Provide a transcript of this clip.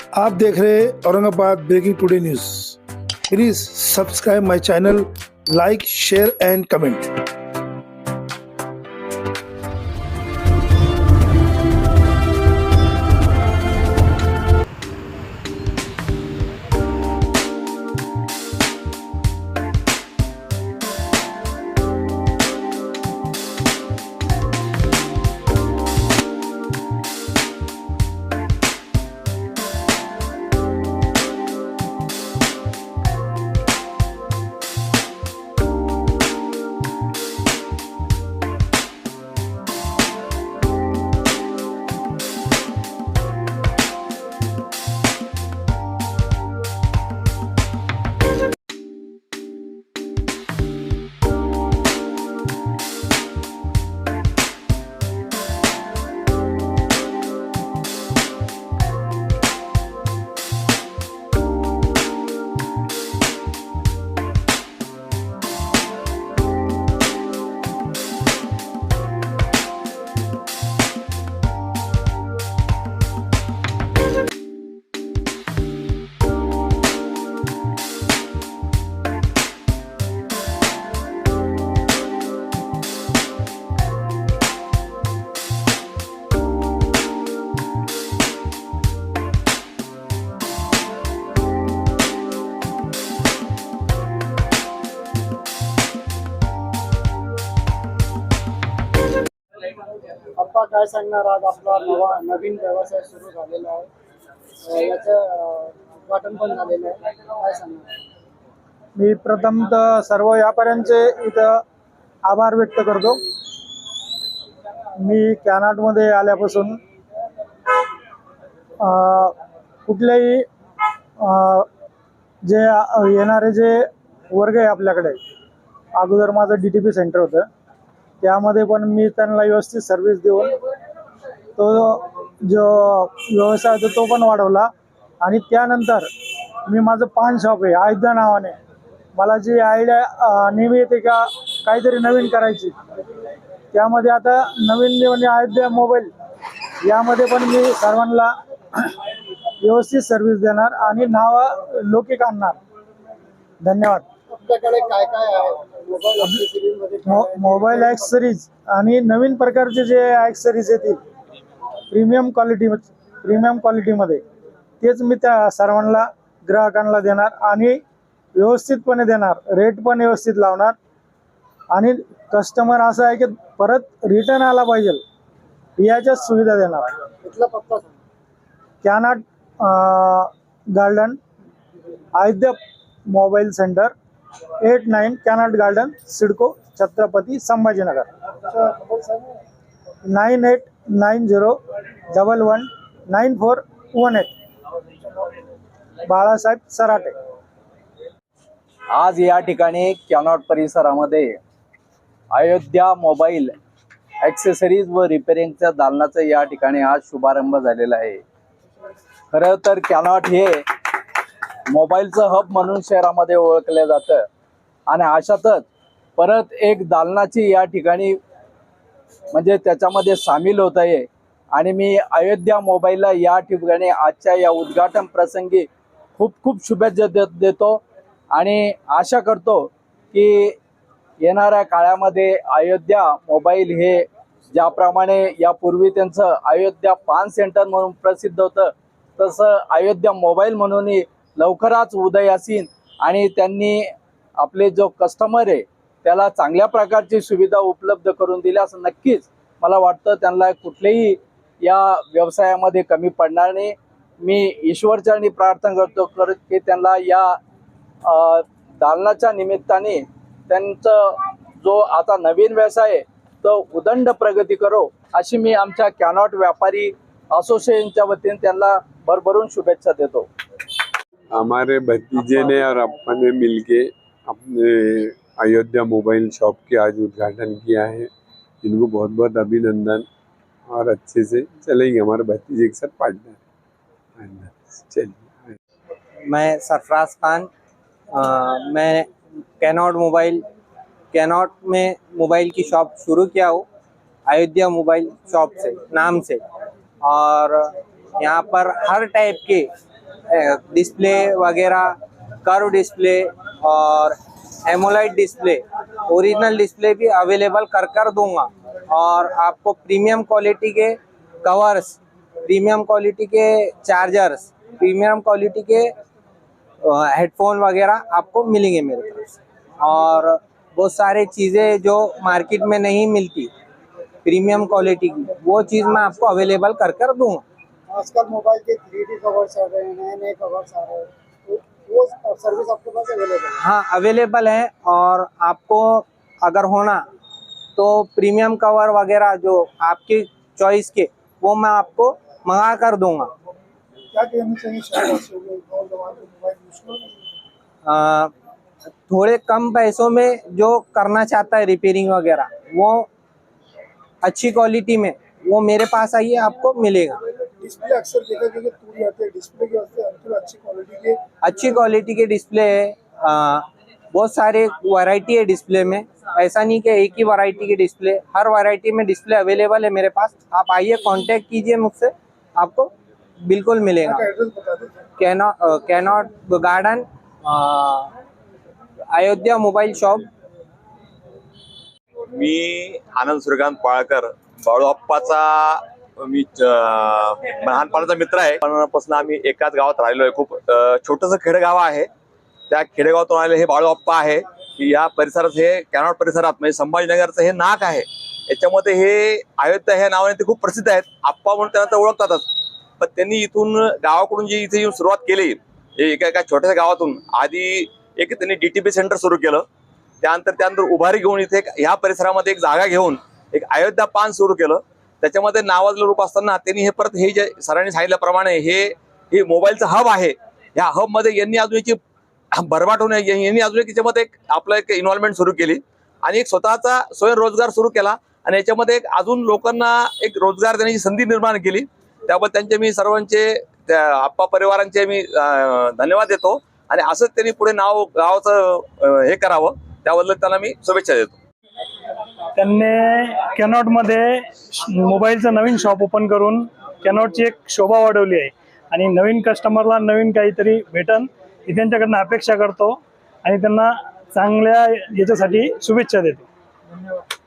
आप देख रहे हैं Aurangabad breaking today news. Please subscribe my channel, like, share and comment. Appa काय सांगणार? आज आपला नवीन व्यवसाय सुरू झालेला आहे, याचं उद्घाटन पण झालेलं आहे, काय सांगणार? मी प्रथमतः सर्व व्यापाऱ्यांचे इथं आभार व्यक्त करतो। मी कॅनॉटमध्ये आल्यापासून कुठल्याही जे येणारे जे वर्ग आहे आपल्याकडे, अगोदर माझं DTP सेंटर होतं, त्यामध्ये पण मी त्यांना व्यवस्थित सर्व्हिस देऊन तो जो व्यवसाय होता तो पण वाढवला। आणि त्यानंतर मी माझं पान शॉप आहे अयोध्या नावाने। मला जी आयडिया नेहमी येते का काहीतरी नवीन करायची, त्यामध्ये आता नवीन म्हणजे अयोध्या मोबाईल, यामध्ये पण मी सर्वांना व्यवस्थित सर्व्हिस देणार आणि नाव लौकिक आणणार। धन्यवाद। आपल्याकडे काय काय आहे मोबाईल ॲक्सेसरीजमध्ये? मोबाईल ॲक्सेसरीज आणि नवीन प्रकारचे जे ॲक्सेसरीज येतील प्रीमियम क्वालिटीमध्ये, तेच मी त्या सर्वांना ग्राहकांना देणार आणि व्यवस्थितपणे देणार, रेट पण व्यवस्थित लावणार। आणि कस्टमर असं आहे की परत रिटर्न आला पाहिजे याच्याच सुविधा देणार। इथला पत्ता सांग। Cannot garden, Ayodhya mobile centre, 89 cannot garden, CIDCO, Chhatrapati Sambhajinagar. 9890119418। Balasaheb Sarate. आज या ठिकाणी कॅनॉट परिसरामध्ये अयोध्या मोबाईल ॲक्सेसरीज व रिपेरिंगच्या दालनाचा या ठिकाणी आज शुभारंभ झालेला आहे। खरं तर कॅनॉट हे मोबाईलचं हब म्हणून शहरामध्ये ओळखलं जातं आणि अशातच परत एक दालनाची या ठिकाणी म्हणजे त्याच्यामध्ये सामील होत आहे। आणि मी अयोध्या मोबाईलला या ठिकाणी आजच्या या उद्घाटन प्रसंगी खूप खूप शुभेच्छा देतो आणि आशा करतो की येणाऱ्या काळामध्ये अयोध्या मोबाईल हे ज्याप्रमाणे यापूर्वी त्यांचं अयोध्या पान सेंटर म्हणून प्रसिद्ध होतं, तसं अयोध्या मोबाईल म्हणूनही लवकरच उदयास येईल आणि त्यांनी आपले जो कस्टमर आहे त्याला चांगल्या प्रकारची सुविधा उपलब्ध करून दिल्यास नक्कीच मला वाटतं त्यांना कुठलेही या व्यवसायामध्ये कमी पडणार नाही। मी ईश्वरचरणी प्रार्थना करतो की त्यांना या दालनाच्या निमित्ताने त्यांचं जो आता नवीन व्यवसाय आहे तो उदंड प्रगती करो, अशी मी आमच्या कॅनॉट व्यापारी असोसिएशनच्या वतीने त्यांना भरभरून शुभेच्छा देतो। हमारे भतीजे ने और अप्पा ने मिलके अपने अयोध्या मोबाइल शॉप के आज उद्घाटन किया है। इनको बहुत बहुत अभिनंदन और अच्छे से चलेंगे। हमारे भतीजे के साथ पार्टनर है। चलिए। मैं सरफराज खान, मैं कैनॉट में मोबाइल की शॉप शुरू किया हूँ, अयोध्या मोबाइल शॉप से नाम से। और यहाँ पर हर टाइप के डिस्प्ले वगैरह, कर्व डिस्प्ले और एमोलाइड डिस्प्ले, ओरिजिनल डिस्प्ले भी अवेलेबल कर दूंगा। और आपको प्रीमियम क्वालिटी के कवर्स, प्रीमियम क्वालिटी के चार्जर्स, प्रीमियम क्वालिटी के हेडफोन वगैरह आपको मिलेंगे मेरे तरफ से। और बहुत सारे चीज़ें जो मार्केट में नहीं मिलती प्रीमियम क्वालिटी की, वो चीज़ मैं आपको अवेलेबल कर दूंगा। आजकल मोबाइल के 3D कवर्स आ रहे हैं, नए नए कवर्स आ रहे हैं, तो वो सर्विस आपके पास अवेलेबल है? हाँ, अवेलेबल है। और आपको अगर होना तो प्रीमियम कवर वगैरह जो आपकी चॉइस के, वो मैं आपको मंगा कर दूंगा। क्या कहना चाहिए शहरवासियों को, नौजवान को मोबाइल मुश्किल नहीं? थोड़े कम पैसों में जो करना चाहता है रिपेयरिंग वगैरह, वो अच्छी क्वालिटी में वो मेरे पास आइए, आपको मिलेगा। डिस्प्ले अक्सर देखा गया कि टूट जाते हैं, डिस्प्ले के वास्ते अंतर अच्छी क्वालिटी के डिस्प्ले है। बहुत सारे वैरायटी है डिस्प्ले में, ऐसा नहीं कि एक ही वैरायटी की डिस्प्ले, हर वैरायटी में डिस्प्ले अवेलेबल है मेरे पास। आप आइए, कांटेक्ट कीजिए मुझसे, आपको बिल्कुल मिलेगा। एड्रेस बता दीजिए। Connaught garden, Ayodhya mobile shop. मी आनंद सूर्यकांत पाळकर, बाळूअप्पाचा मी लहानपणाचा मित्र आहे। लहानपणापासून आम्ही एकाच गावात राहिलो आहे। खूप छोटंसं खेडेगाव आहे, त्या खेडेगावातून आलेले हे बाळूअप्पा आहे। या परिसरात, हे कॅनॉट परिसरात म्हणजे संभाजीनगरचं हे नाक आहे, याच्यामध्ये हे अयोध्या ह्या नावाने ते खूप प्रसिद्ध आहेत। आप्पा म्हणून त्यांना तर ओळखतातच, पण त्यांनी इथून गावाकडून जी इथे येऊन सुरुवात केली, एका छोट्याशा गावातून आधी एक त्यांनी DTP सेंटर सुरू केलं। त्यानंतर उभारी घेऊन इथे ह्या परिसरामध्ये एक जागा घेऊन एक अयोध्या पान सुरू केलं। त्याच्यामध्ये नावाजलं रूप असताना त्यांनी हे परत हे जे सरांनी सांगितल्याप्रमाणे हे मोबाईलचं हब आहे। ह्या हब मध्ये यांनी अजून याची भरभाट होणे, यांनी अजून याच्यामध्ये आपलं एक इन्व्हॉल्वमेंट सुरू केली आणि एक स्वतःचा स्वयंरोजगार सुरू केला आणि याच्यामध्ये एक अजून लोकांना एक रोजगार देण्याची संधी निर्माण केली। त्याबद्दल त्यांचे मी सर्वांचे, त्या आप्पा परिवारांचे मी धन्यवाद देतो आणि असंच त्यांनी पुढे नाव गावाचं हे करावं, त्याबद्दल त्यांना मी शुभेच्छा देतो। त्यांनी कॅनॉटमध्ये मोबाईलचं नवीन शॉप ओपन करून कॅनॉटची एक शोभा वाढवली आहे आणि नवीन कस्टमरला नवीन काहीतरी भेटन ही त्यांच्याकडनं अपेक्षा करतो आणि त्यांना चांगल्या याच्यासाठी शुभेच्छा देतो। धन्यवाद।